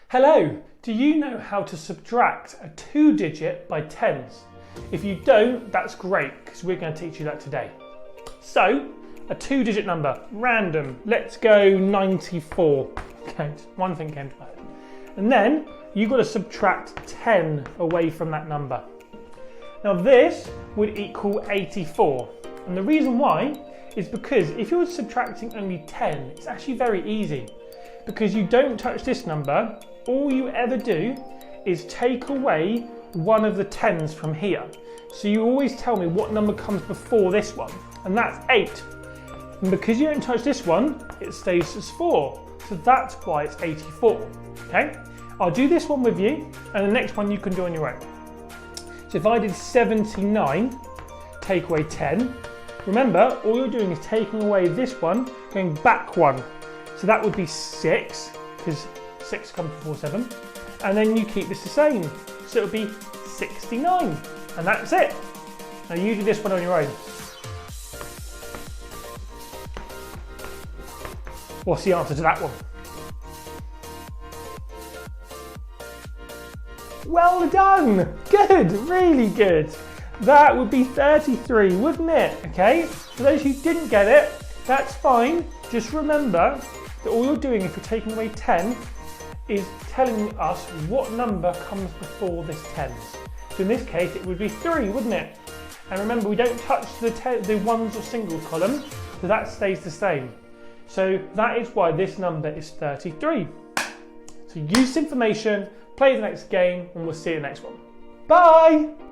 Hello, do you know how to subtract a 2-digit by tens? If you don't, that's great because we're going to teach you that today. So, a 2-digit number, random, let's go 94. Okay, one thing came to my head. And then you've got to subtract 10 away from that number. Now this would equal 84. And the reason why is because if you're subtracting only 10, it's actually very easy. Because you don't touch this number, all you ever do is take away one of the tens from here. So you always tell me what number comes before this one, and that's 8. And because you don't touch this one, it stays as 4. So that's why it's 84, okay? I'll do this one with you, and the next one you can do on your own. So if I did 79, take away 10, remember, all you're doing is taking away this one, going back one. So that would be 6, because 6 comes before 7. And then you keep this the same. So it would be 69. And that's it. Now you do this one on your own. What's the answer to that one? Well done! Good, really good. That would be 33, wouldn't it? Okay, for those who didn't get it, that's fine. Just remember that all you're doing if you're taking away 10 is telling us what number comes before this tens. So in this case it would be 3, wouldn't it? And remember, we don't touch the ones or singles column, so that stays the same. So that is why this number is 33. So use this information, play the next game, and we'll see you in the next one. Bye!